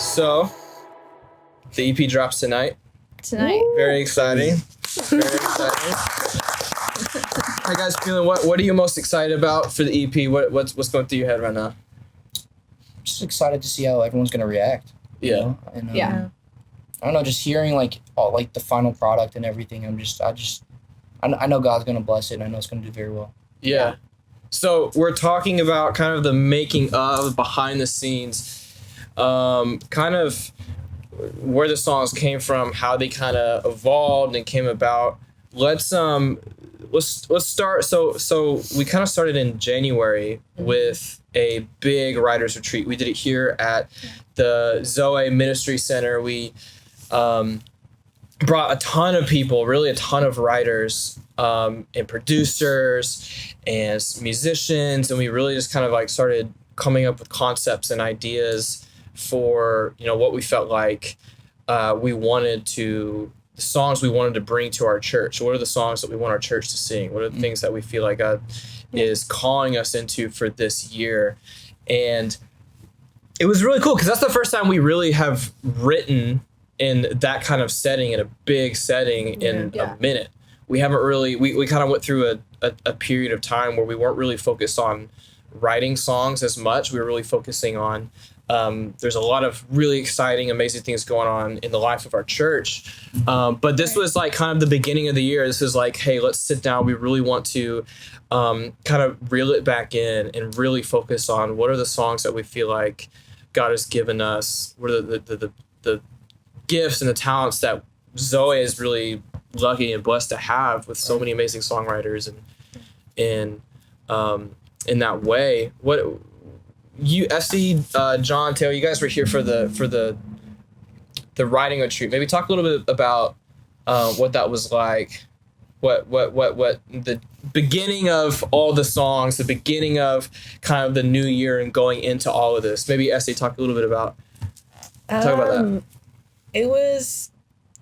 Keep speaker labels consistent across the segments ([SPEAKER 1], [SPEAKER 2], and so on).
[SPEAKER 1] So, the EP drops tonight.
[SPEAKER 2] Woo!
[SPEAKER 1] Very exciting. Very exciting. How you guys feeling? What are you most excited about for the EP? What's going through your head right now?
[SPEAKER 3] Just excited to see how everyone's gonna react.
[SPEAKER 1] Yeah.
[SPEAKER 3] You know? And,
[SPEAKER 2] Yeah.
[SPEAKER 3] I don't know, just hearing all the final product and everything. I know God's gonna bless it, and I know it's gonna do very well.
[SPEAKER 1] Yeah. So we're talking about kind of the making of, behind the scenes, kind of where the songs came from, how they kind of evolved and came about. Let's start. So we kind of started in January with a big writers retreat. We did it here at the ZOE Ministry Center. We brought a ton of people, really a ton of writers and producers and musicians, and we really just kind of started coming up with concepts and ideas for what we felt like the songs we wanted to bring to our church. What are the songs that we want our church to sing? What are the things that we feel like God is calling us into for this year? And it was really cool because that's the first time we really have written in that kind of setting, in a big setting, in a minute. We haven't really, we kind of went through a period of time where we weren't really focused on writing songs as much. We were really focusing on, there's a lot of really exciting, amazing things going on in the life of our church. But this was kind of the beginning of the year. This is hey, let's sit down. We really want to kind of reel it back in and really focus on what are the songs that we feel like God has given us. What are the gifts and the talents that Zoe is really lucky and blessed to have with so many amazing songwriters and in that way. What you, Esty, Jon, Taylor, you guys were here for the writing retreat. Maybe talk a little bit about what that was like. What the beginning of all the songs, the beginning of kind of the new year and going into all of this. Maybe Esty, talk a little bit about that.
[SPEAKER 4] It was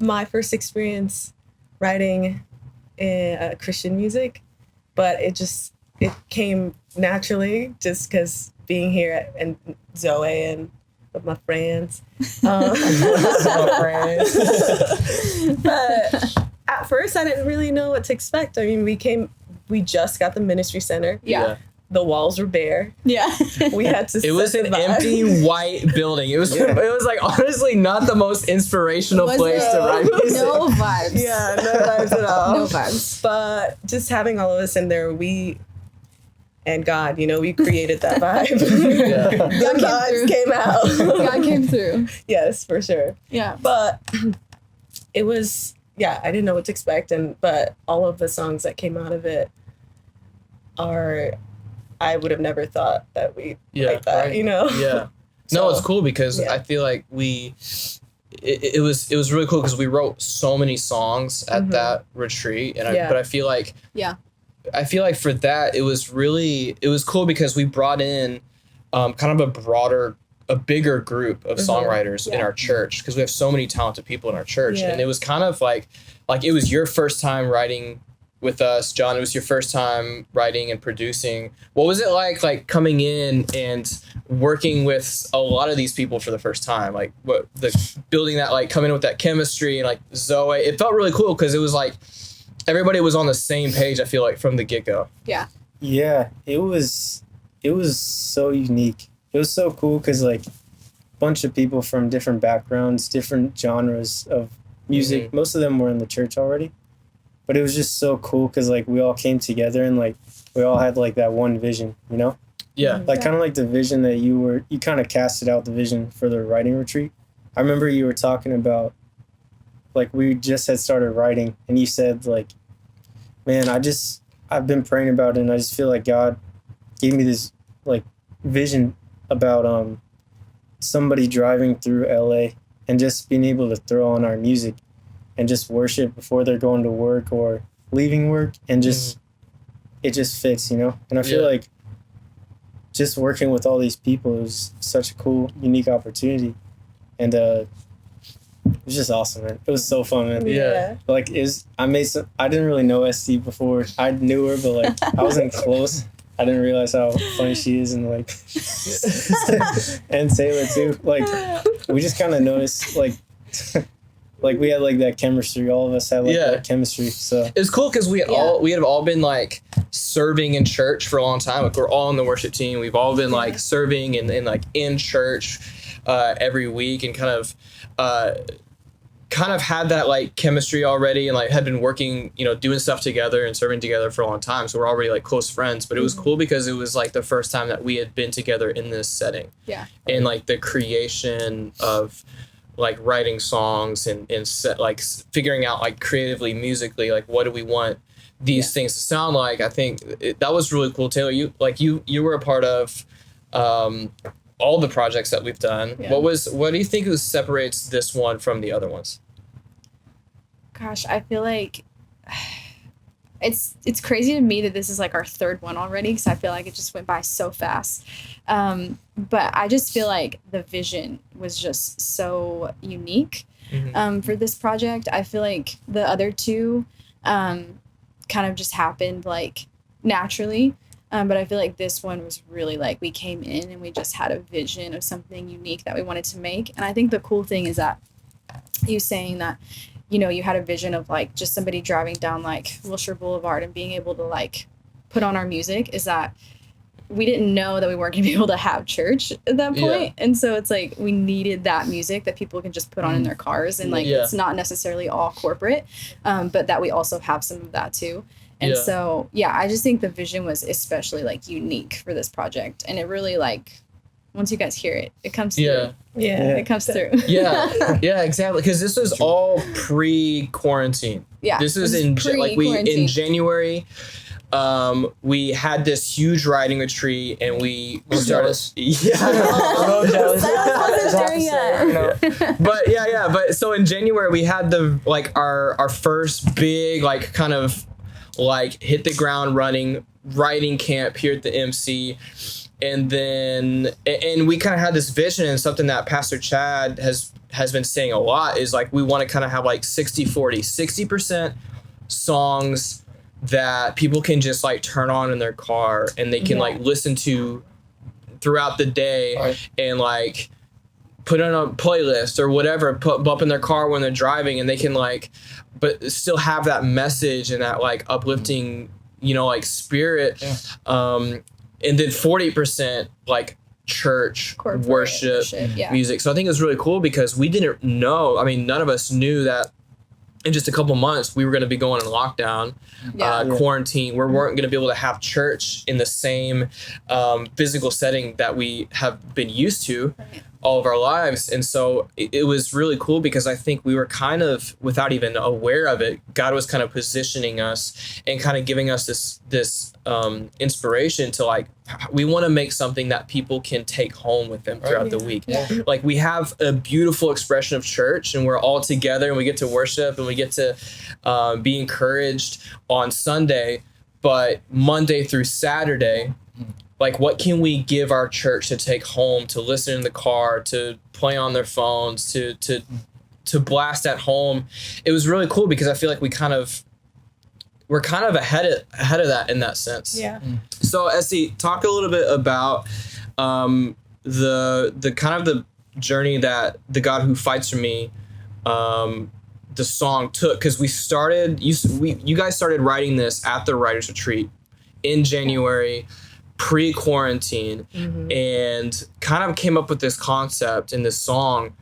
[SPEAKER 4] my first experience writing Christian music, but it came naturally just because being here and Zoe and with my friends. But at first I didn't really know what to expect. I mean, we just got the ministry center.
[SPEAKER 2] Yeah.
[SPEAKER 4] The walls were bare.
[SPEAKER 2] Yeah.
[SPEAKER 4] We had to.
[SPEAKER 1] It was an empty white building. It was honestly not the most inspirational place to write music.
[SPEAKER 2] No vibes.
[SPEAKER 4] Yeah, no vibes at all.
[SPEAKER 2] No vibes.
[SPEAKER 4] But just having all of us in there, and God, we created that vibe. The vibes came out.
[SPEAKER 2] God came through.
[SPEAKER 4] Yes, for sure.
[SPEAKER 2] Yeah.
[SPEAKER 4] But it was, I didn't know what to expect, but all of the songs that came out of it I would have never thought that we'd like that,
[SPEAKER 1] right.
[SPEAKER 4] Yeah.
[SPEAKER 1] No, it's cool because I feel like it was really cool because we wrote so many songs at that retreat, but I feel like for that it was cool because we brought in kind of a bigger group of songwriters in our church because we have so many talented people in our church, and it was kind of like it was your first time writing with us, Jon. It was your first time writing and producing. What was it like coming in and working with a lot of these people for the first time? Building that, coming in with that chemistry and Zoe. It felt really cool because it was everybody was on the same page, I feel like, from the get-go.
[SPEAKER 2] Yeah.
[SPEAKER 5] Yeah, it was so unique. It was so cool because a bunch of people from different backgrounds, different genres of music. Mm-hmm. Most of them were in the church already. But it was just so cool because we all came together and we all had that one vision,
[SPEAKER 1] Yeah.
[SPEAKER 5] Kind of the vision that you kind of casted out the vision for the writing retreat. I remember you were talking about we just had started writing and you said man, I've been praying about it and I just feel like God gave me this vision about somebody driving through LA and just being able to throw on our music and just worship before they're going to work or leaving work, and just it just fits, And I feel like just working with all these people was such a cool, unique opportunity, and it was just awesome, man. It was so fun, man.
[SPEAKER 1] Yeah.
[SPEAKER 5] I didn't really know Esty before. I knew her, but I wasn't close. I didn't realize how funny she is, and and Taylor too. we just kind of noticed like like we had like that chemistry. All of us had like that chemistry. So
[SPEAKER 1] it's cool because we have all been like serving in church for a long time. Like we're all on the worship team. We've all been like serving and like in church every week, and kind of had that like chemistry already, and like had been working, doing stuff together and serving together for a long time. So we're already like close friends. But it was cool because it was like the first time that we had been together in this setting.
[SPEAKER 2] Yeah.
[SPEAKER 1] And like the creation of like writing songs and set, like figuring out like creatively, musically, like what do we want these things to sound like. I think that was really cool. Taylor, you were a part of all the projects that we've done.
[SPEAKER 2] Yeah.
[SPEAKER 1] What do you think separates this one from the other ones?
[SPEAKER 2] Gosh, I feel like it's crazy to me that this is like our third one already, because I feel like it just went by so fast. But I just feel like the vision was just so unique for this project. I feel like the other two kind of just happened like naturally. But I feel like this one was really like we came in and we just had a vision of something unique that we wanted to make. And I think the cool thing is that you saying that, you had a vision of like just somebody driving down like Wilshire Boulevard and being able to like put on our music, is that we didn't know that we weren't going to be able to have church at that point. Yeah. And so it's like we needed that music that people can just put on in their cars, and like it's not necessarily all corporate, but that we also have some of that too. And so, I just think the vision was especially like unique for this project. And it really like, once you guys hear it, it comes through. Yeah. It comes through.
[SPEAKER 1] Yeah, exactly. Because this was all pre-quarantine.
[SPEAKER 2] Yeah.
[SPEAKER 1] This was in January. We had this huge writing retreat, and we started. But so in January we had our first big like kind of like hit the ground running writing camp here at the MC. And then, and we kind of had this vision, and something that Pastor Chad has been saying a lot is like, we want to kind of have like 60% songs that people can just like turn on in their car and they can like listen to throughout the day, and like put on a playlist or whatever, bump in their car when they're driving, and they can like, but still have that message and that like uplifting, like spirit. And then 40% like church worship music. So I think it was really cool because we didn't know. I mean, none of us knew that in just a couple months we were going to be going in lockdown, quarantine. We weren't going to be able to have church in the same physical setting that we have been used to all of our lives. And so it was really cool because I think we were kind of, without even aware of it, God was kind of positioning us and kind of giving us this inspiration to like, we want to make something that people can take home with them throughout the week. Like we have a beautiful expression of church, and we're all together and we get to worship and we get to be encouraged on Sunday, but Monday through Saturday, like what can we give our church to take home, to listen in the car, to play on their phones, to blast at home? It was really cool because I feel like we're kind of ahead of that in that sense. Yeah. So Esty, talk a little bit about the kind of the journey that the God Who Fights for Me, the song took, because you guys started writing this at the writers retreat in January, pre-quarantine, and kind of came up with this concept in this song.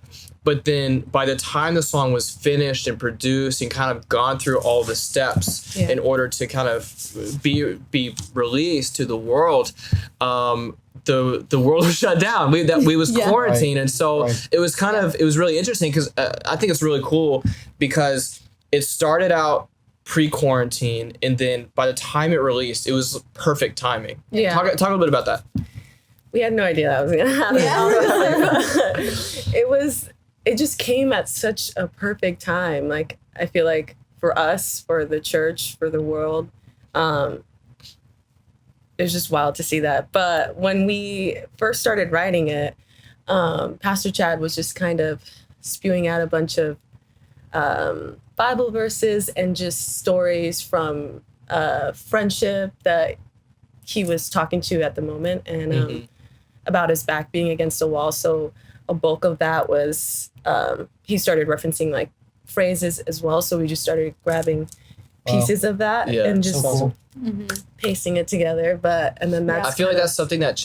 [SPEAKER 1] But then by the time the song was finished and produced and kind of gone through all the steps in order to kind of be released to the world, the world was shut down. We was quarantined. And so it was it was really interesting because I think it's really cool because it started out pre-quarantine, and then by the time it released, it was perfect timing. Talk a little bit about that.
[SPEAKER 4] We had no idea that was going to happen. It just came at such a perfect time. Like, I feel like for us, for the church, for the world, it was just wild to see that. But when we first started writing it, Pastor Chad was just kind of spewing out a bunch of Bible verses and just stories from friendship that he was talking to at the moment, and about his back being against a wall. So a bulk of that was he started referencing like phrases as well. So we just started grabbing pieces of that and just pasting it together. And then that's
[SPEAKER 1] I feel like that's something that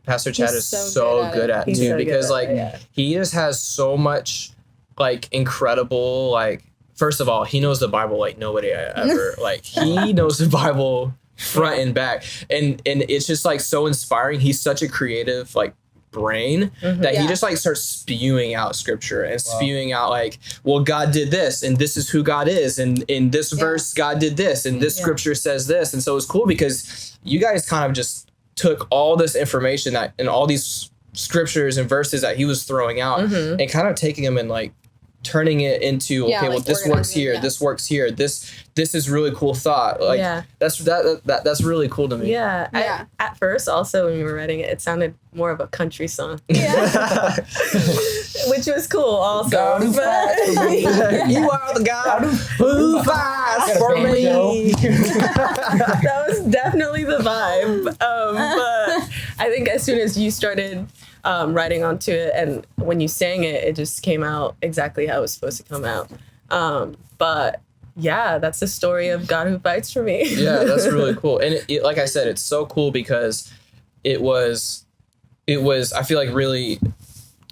[SPEAKER 1] Pastor Chad is so good at
[SPEAKER 4] He's
[SPEAKER 1] too,
[SPEAKER 4] so
[SPEAKER 1] because
[SPEAKER 4] good at
[SPEAKER 1] like he just has so much like incredible, like, first of all, he knows the Bible like nobody ever, like he knows the Bible front and back, and it's just like so inspiring. He's such a creative like brain that he just like starts spewing out scripture and spewing out like, well, God did this and this is who God is, and in this verse God did this and this scripture says this. And so it's cool because you guys kind of just took all this information that and all these scriptures and verses that he was throwing out and kind of taking them and like turning it into okay, well, this works here, this works here, this is really cool thought. Like that's really cool to me.
[SPEAKER 4] Yeah. At first, also when we were writing it, it sounded more of a country song. Which was cool also.
[SPEAKER 3] God who fights for me.
[SPEAKER 1] You are the God who fights for me.
[SPEAKER 4] That was definitely the vibe. But I think as soon as you started writing onto it, and when you sang it, it just came out exactly how it was supposed to come out. But yeah, that's the story of God who fights for me.
[SPEAKER 1] Yeah, that's really cool. And it, like I said, it's so cool because it was I feel like really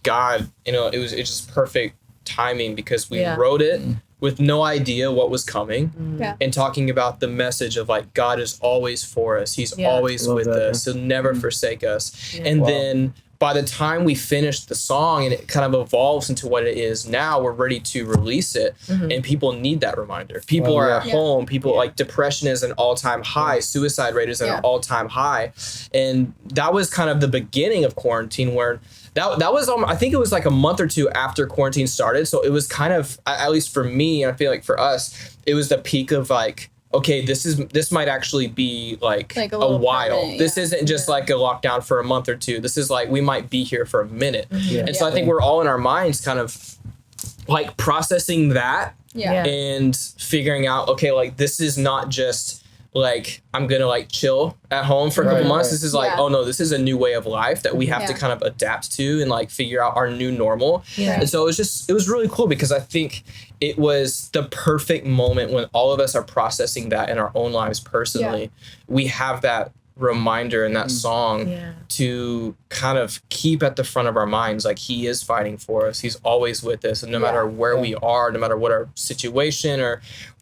[SPEAKER 1] God, it's just perfect timing because we wrote it with no idea what was coming and talking about the message of like God is always for us. He's always with us. He'll never forsake us. And then by the time we finished the song and it kind of evolves into what it is now, we're ready to release it. And people need that reminder. People are at home. People like depression is an all-time high. Suicide rate is at an all-time high. And that was kind of the beginning of quarantine where that was, I think it was like a month or two after quarantine started. So it was kind of, at least for me, and I feel like for us, it was the peak of like, okay, this might actually be like a while. This isn't just like a lockdown for a month or two. This is like, we might be here for a minute. And so I think we're all in our minds kind of like processing that and figuring out, okay, like this is not just like, I'm going to like chill at home for a couple months. This is like, oh no, this is a new way of life that we have to kind of adapt to and like figure out our new normal. And so it was really cool because I think it was the perfect moment when all of us are processing that in our own lives personally. We have that reminder in that song to kind of keep at the front of our minds, like he is fighting for us. He's always with us. And no matter where we are, no matter what our situation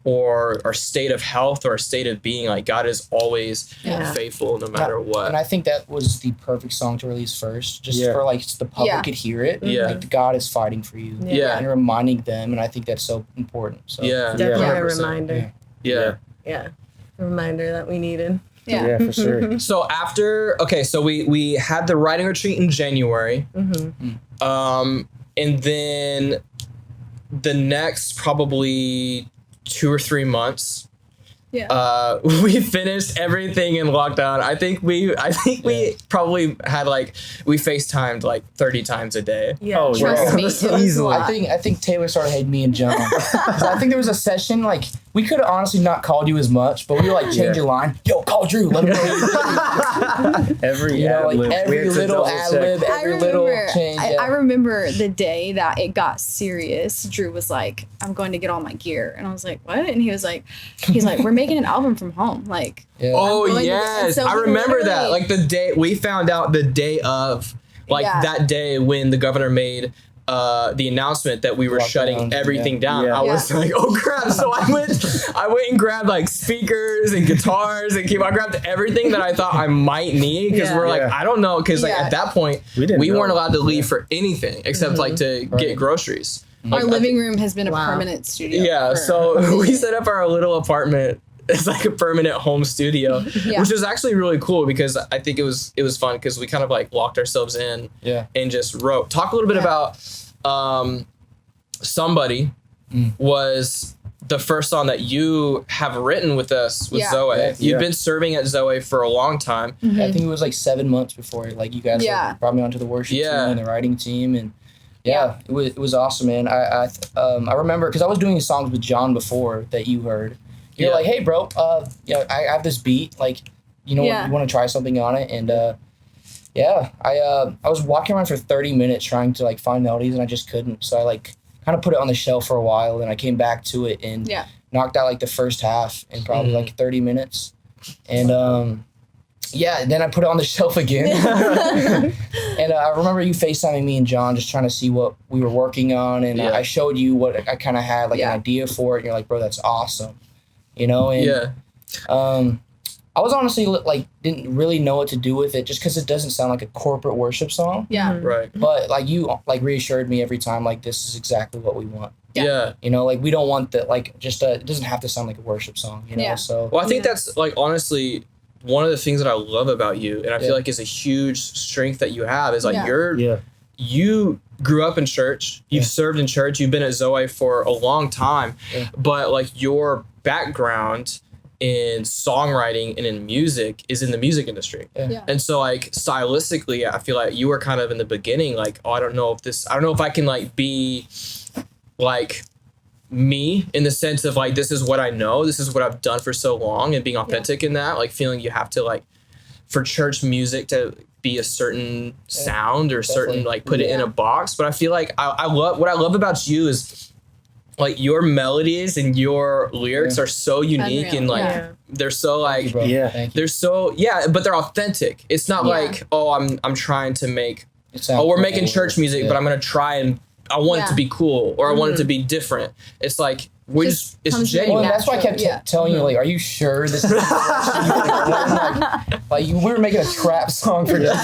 [SPEAKER 1] or our state of health or our state of being, like God is always faithful no matter what.
[SPEAKER 3] And I think that was the perfect song to release first, just for like the public could hear it. Like God is fighting for you. And reminding them, and I think that's so important. So
[SPEAKER 4] definitely a reminder.
[SPEAKER 1] A
[SPEAKER 4] reminder that we needed.
[SPEAKER 5] Yeah, for sure.
[SPEAKER 1] So so we had the writing retreat in January. And then the next probably 2 or 3 months, we finished everything in lockdown. I think we probably had like, we FaceTimed like 30 times a day.
[SPEAKER 5] Oh,
[SPEAKER 2] Trust me, it was
[SPEAKER 5] easily.
[SPEAKER 3] I think Taylor started hating me and Jon. 'Cause I think there was a session like we could have honestly not called you as much, but we were like change your line. Yo, call Drew. Let him know.
[SPEAKER 5] Every ad-lib.
[SPEAKER 3] Every little ad-lib, every little change.
[SPEAKER 2] I remember the day that it got serious. Drew was like, "I'm going to get all my gear," and I was like, "What?" And he's like, "We're making an album from home." Like,
[SPEAKER 1] oh yes,
[SPEAKER 2] so
[SPEAKER 1] I remember that. Like the day we found out, the day of, like that day when the governor made the announcement that we were shutting everything down. I was like, oh crap. So I went and grabbed like speakers and guitars and keyboard. I grabbed everything that I thought I might need because we're like, I don't know. Because like at that point, we weren't allowed to leave for anything except like to get groceries.
[SPEAKER 2] Our living room has been a permanent studio.
[SPEAKER 1] Yeah. So we set up our little apartment. It's like a permanent home studio, which was actually really cool because I think it was fun because we kind of like locked ourselves in and just wrote. Talk a little bit about Somebody was the first song that you have written with us with Zoe. You've been serving at Zoe for a long time.
[SPEAKER 3] I think it was like 7 months before like you guys brought me onto the worship team and the writing team and it was awesome, man. I remember because I was doing songs with Jon before that you heard. You're like, hey, bro, I have this beat. Like, you want to try something on it? And Yeah, I was walking around for 30 minutes trying to like find melodies, and I just couldn't. So I like kind of put it on the shelf for a while, and I came back to it and knocked out like the first half in probably like 30 minutes. And then I put it on the shelf again. And I remember you FaceTiming me and Jon just trying to see what we were working on, and I showed you what I kind of had like an idea for it, and you're like, bro, that's awesome. You know, and I was honestly like didn't really know what to do with it just because it doesn't sound like a corporate worship song.
[SPEAKER 2] Yeah.
[SPEAKER 1] Right.
[SPEAKER 3] But like you like reassured me every time like this is exactly what we want.
[SPEAKER 1] Yeah.
[SPEAKER 3] You know, like we don't want that like just it doesn't have to sound like a worship song, you know.
[SPEAKER 2] Yeah.
[SPEAKER 3] So
[SPEAKER 1] well, I think that's like honestly one of the things that I love about you, and I feel like is a huge strength that you have is like you grew up in church, you've served in church, you've been at ZOE for a long time, but like your background in songwriting and in music is in the music industry. And so like stylistically, I feel like you were kind of in the beginning, like, I don't know if I can like be like me in the sense of like, this is what I know, this is what I've done for so long, and being authentic in that, like feeling you have to like, for church music to be a certain sound or certain like put it in a box. But I feel like I love what I love about you is like your melodies and your lyrics are so unique and like they're so like they're so but they're authentic. It's not like, oh, I'm trying to make we're making church music, but I'm gonna try and I want it to be cool or I want it to be different. It's like it's genuine.
[SPEAKER 3] Well, that's why I kept telling you, like, are you sure this is like we were making a trap song for this.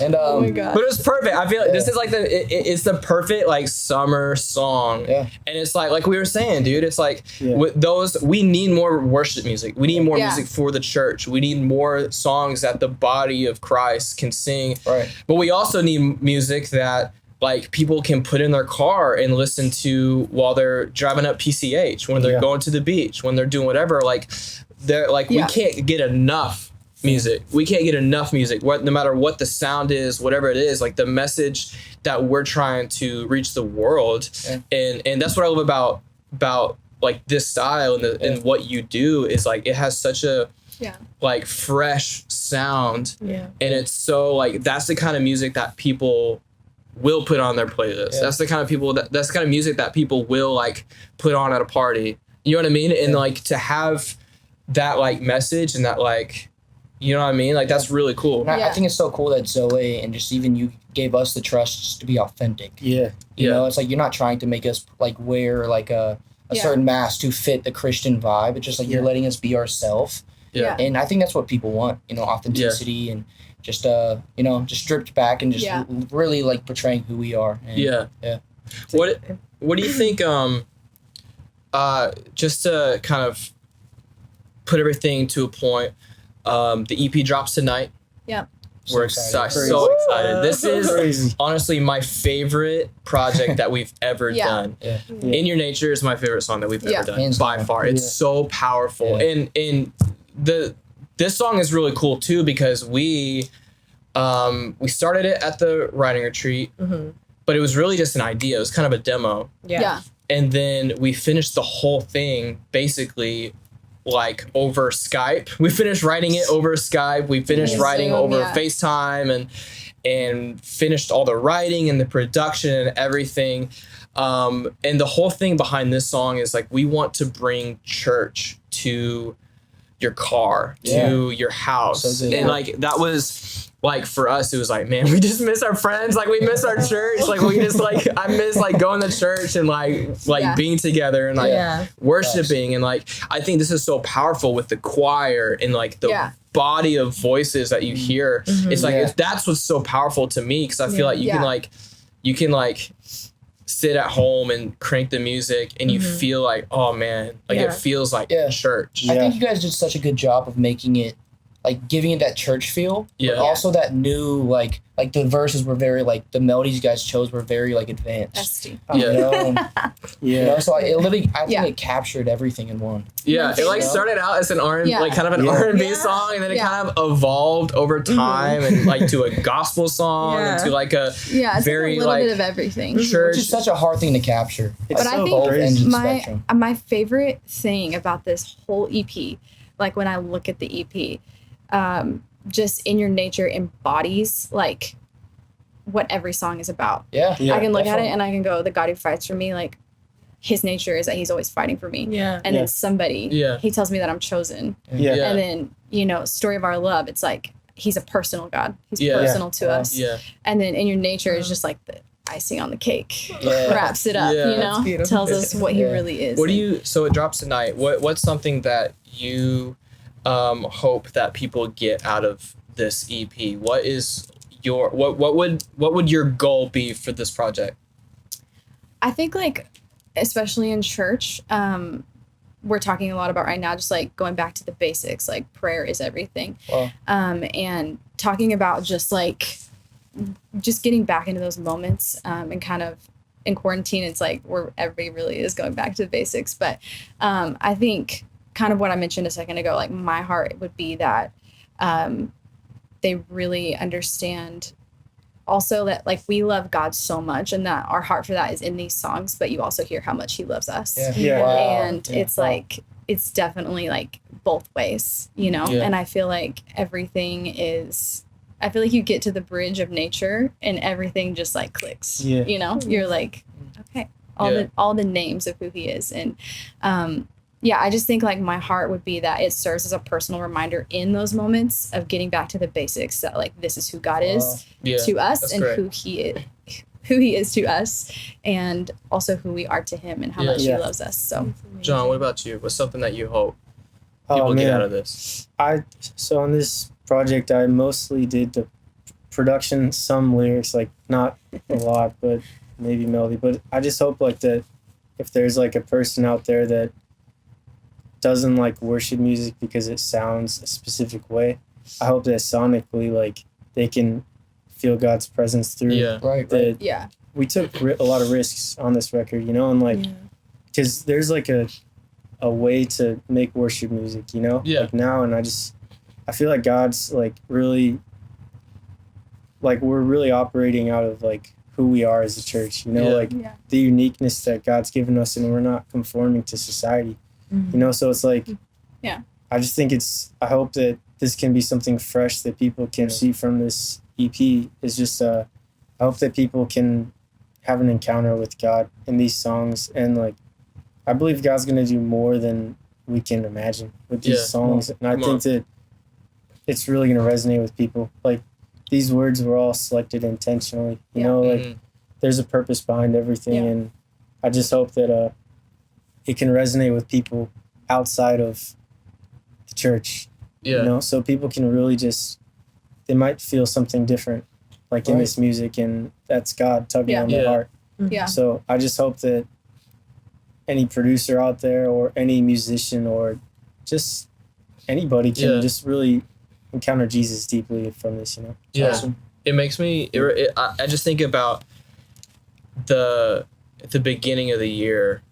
[SPEAKER 3] And
[SPEAKER 2] oh my God.
[SPEAKER 1] But it was perfect. I feel like this is like it's the perfect like summer song. And it's like we were saying, dude, it's like with those, we need more worship music. We need more music for the church. We need more songs that the body of Christ can sing.
[SPEAKER 3] Right.
[SPEAKER 1] But we also need music that like people can put in their car and listen to while they're driving up PCH, when they're going to the beach, when they're doing whatever. Like they're like we can't get enough music. We can't get enough music. No matter what the sound is, whatever it is, like the message that we're trying to reach the world, and that's what I love about like this style and what you do is like it has such a like fresh sound, and it's so like that's the kind of music that people will put on their playlist. That's the kind of that's the kind of music that people will like put on at a party. You know what I mean? And like to have that like message and that like, you know what I mean? Like that's really cool.
[SPEAKER 3] I think it's so cool that ZOE and just even you gave us the trust just to be authentic. You know, it's like you're not trying to make us like wear like a certain mask to fit the Christian vibe. It's just like you're letting us be ourselves. And I think that's what people want, you know, authenticity and just you know, just stripped back and just really like portraying who we are. And,
[SPEAKER 1] What do you think just to kind of put everything to a point, the EP drops tonight. We're so excited. This is honestly my favorite project that we've ever done. In Your Nature is my favorite song that we've ever done. Hands by far. It's so powerful. And this song is really cool too because we started it at the writing retreat, but it was really just an idea. It was kind of a demo. And then we finished the whole thing basically like over Skype. We finished writing it over Skype. We finished writing over FaceTime and finished all the writing and the production and everything. And the whole thing behind this song is like we want to bring church to your car, to your house. And like that was like for us, it was like, man, we just miss our friends. Like we miss our church. Like we just like I miss like going to church and like being together and like worshiping. And like I think this is so powerful with the choir and like the body of voices that you hear. It's like that's what's so powerful to me because I feel like you can sit at home and crank the music and you feel like, oh man, like it feels like church.
[SPEAKER 3] I think you guys did such a good job of making it, like giving it that church feel, but also that new, like the verses were very, like the melodies you guys chose were very like advanced.
[SPEAKER 2] Esty.
[SPEAKER 3] You know? You know, so I think it captured everything in one.
[SPEAKER 1] It like started out as an R&B, like kind of an R&B song, and then it kind of evolved over time and like to a gospel song and to like a very
[SPEAKER 2] a little
[SPEAKER 1] like
[SPEAKER 2] bit of everything.
[SPEAKER 1] Church.
[SPEAKER 3] Which is such a hard thing to capture.
[SPEAKER 2] But I think my favorite thing about this whole EP, like when I look at the EP, just in your nature embodies like what every song is about.
[SPEAKER 3] Yeah.
[SPEAKER 2] I can look at it and I can go, the God who fights for me, like his nature is that he's always fighting for me.
[SPEAKER 4] Yeah.
[SPEAKER 2] And then somebody, he tells me that I'm chosen.
[SPEAKER 5] Yeah.
[SPEAKER 2] And then, you know, story of our love, it's like he's a personal God. He's personal to us.
[SPEAKER 1] Yeah.
[SPEAKER 2] And then in your nature is just like the icing on the cake.
[SPEAKER 3] Yeah.
[SPEAKER 2] Wraps it up, you know, tells us what he really is.
[SPEAKER 1] What do you, so it drops tonight. What's something that you hope that people get out of this EP? What is your, what would your goal be for this project?
[SPEAKER 2] I think like, especially in church, we're talking a lot about right now, just like going back to the basics, like prayer is everything.
[SPEAKER 3] Wow.
[SPEAKER 2] And talking about just getting back into those moments, and kind of in quarantine, it's like where everybody really is going back to the basics. But I think kind of what I mentioned a second ago, like my heart would be that they really understand also that like we love God so much and that our heart for that is in these songs, but you also hear how much he loves us. And it's like, it's definitely like both ways, you know? And I feel like everything is, I feel like you get to the bridge of nature and everything just like clicks, you know? You're like, okay, all the names of who he is. And, I just think like my heart would be that it serves as a personal reminder in those moments of getting back to the basics that like this is who God is to us and who he is to us, and also who we are to him and how much he loves us. So
[SPEAKER 1] Jon, what about you? What's something that you hope people get out of this?
[SPEAKER 5] So on this project I mostly did the production, some lyrics, like not a lot, but maybe melody. But I just hope like that if there's like a person out there that doesn't like worship music because it sounds a specific way, I hope that sonically like they can feel God's presence through we took a lot of risks on this record, you know, and like because there's like a way to make worship music, you know, like now, and I feel like God's like really like we're really operating out of like who we are as a church, you know, like the uniqueness that God's given us, and we're not conforming to society. You know, so it's like, I just think I hope that this can be something fresh that people can see from this EP. Is just, I hope that people can have an encounter with God in these songs. And like, I believe God's going to do more than we can imagine with these songs. And I think that it's really going to resonate with people. Like, these words were all selected intentionally, you know, like there's a purpose behind everything. And I just hope that, it can resonate with people outside of the church, you know, so people can really they might feel something different, like in this music, and that's God tugging on their heart. So I just hope that any producer out there or any musician or just anybody can just really encounter Jesus deeply from this, you know?
[SPEAKER 1] Awesome. It makes me, I just think about the beginning of the year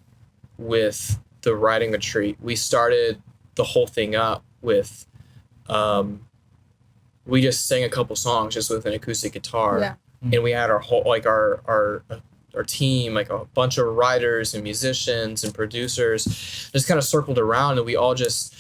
[SPEAKER 1] with the writing retreat. We started the whole thing up with we just sang a couple songs just with an acoustic guitar, and we had our whole like our team, like a bunch of writers and musicians and producers just kind of circled around, and we all just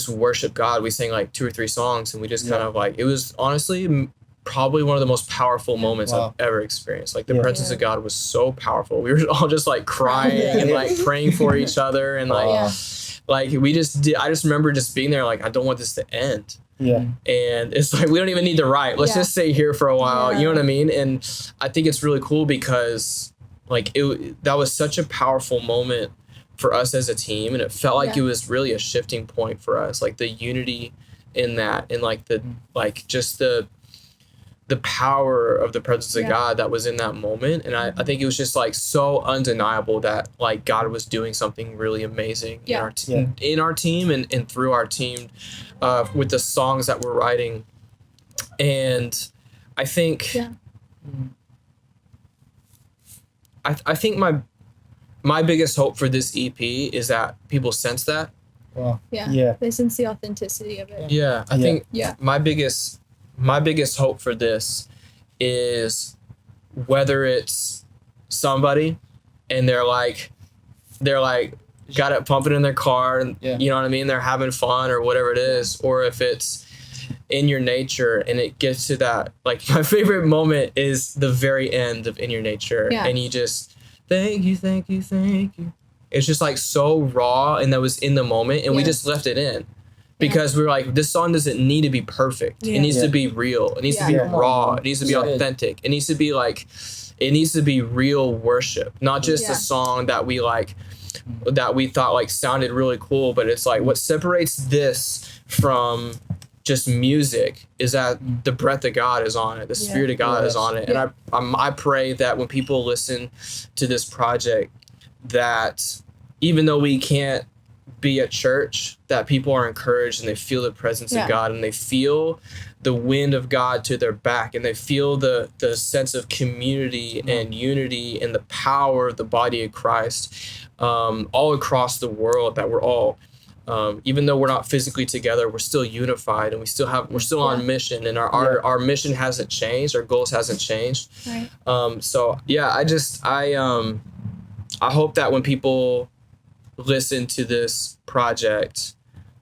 [SPEAKER 1] worship God. We sang like 2 or 3 songs, and we just kind of like, it was honestly probably one of the most powerful moments I've ever experienced. Like the presence of God was so powerful. We were all just like crying and like praying for each other, and like we just did. I just remember just being there like, I don't want this to end. And it's like, we don't even need to write. Let's just stay here for a while. You know what I mean? And I think it's really cool because like that was such a powerful moment for us as a team, and it felt like it was really a shifting point for us, like the unity in that, and like just the power of the presence of God that was in that moment. And I think it was just like so undeniable that like God was doing something really amazing in our team and through our team with the songs that we're writing. And I think I think my biggest hope for this EP is that people sense that.
[SPEAKER 2] They sense the authenticity of it.
[SPEAKER 1] I think my biggest hope for this is whether it's somebody and they're like got it pumping in their car and you know what I mean, they're having fun or whatever it is, or if it's In Your Nature, and it gets to that, like, my favorite moment is the very end of In Your Nature.
[SPEAKER 2] Yeah.
[SPEAKER 1] And you just, thank you, thank you, thank you. It's just like so raw, and that was in the moment, and we just left it in. Because we were like, this song doesn't need to be perfect.
[SPEAKER 4] Yeah.
[SPEAKER 1] It needs to be real. It needs to be raw. It needs to be authentic. It needs to be like, it needs to be real worship, not just a song that we like, that we thought like sounded really cool. But it's like, what separates this from just music is that the breath of God is on it. The Spirit of God is on it. And I pray that when people listen to this project, that even though we can't be at church, that people are encouraged and they feel the presence of God, and they feel the wind of God to their back, and they feel the sense of community and unity and the power of the body of Christ all across the world, that we're all even though we're not physically together, we're still unified, and we're still on mission, and our mission hasn't changed, our goals hasn't changed.
[SPEAKER 2] Right.
[SPEAKER 1] So I hope that when people listen to this project,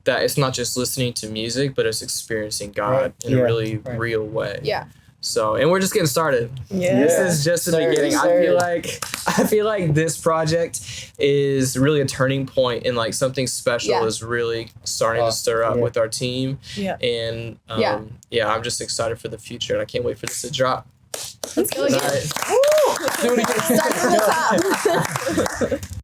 [SPEAKER 1] that it's not just listening to music, but it's experiencing God in a really real way.
[SPEAKER 2] Yeah.
[SPEAKER 1] So, and we're just getting started.
[SPEAKER 4] Yeah.
[SPEAKER 1] This is just the beginning. I feel like this project is really a turning point, and like something special is really starting to stir up with our team. Yeah. And I'm just excited for the future, and I can't wait for this to drop.
[SPEAKER 2] Let's go again.
[SPEAKER 3] Do it again.
[SPEAKER 2] Start from the top.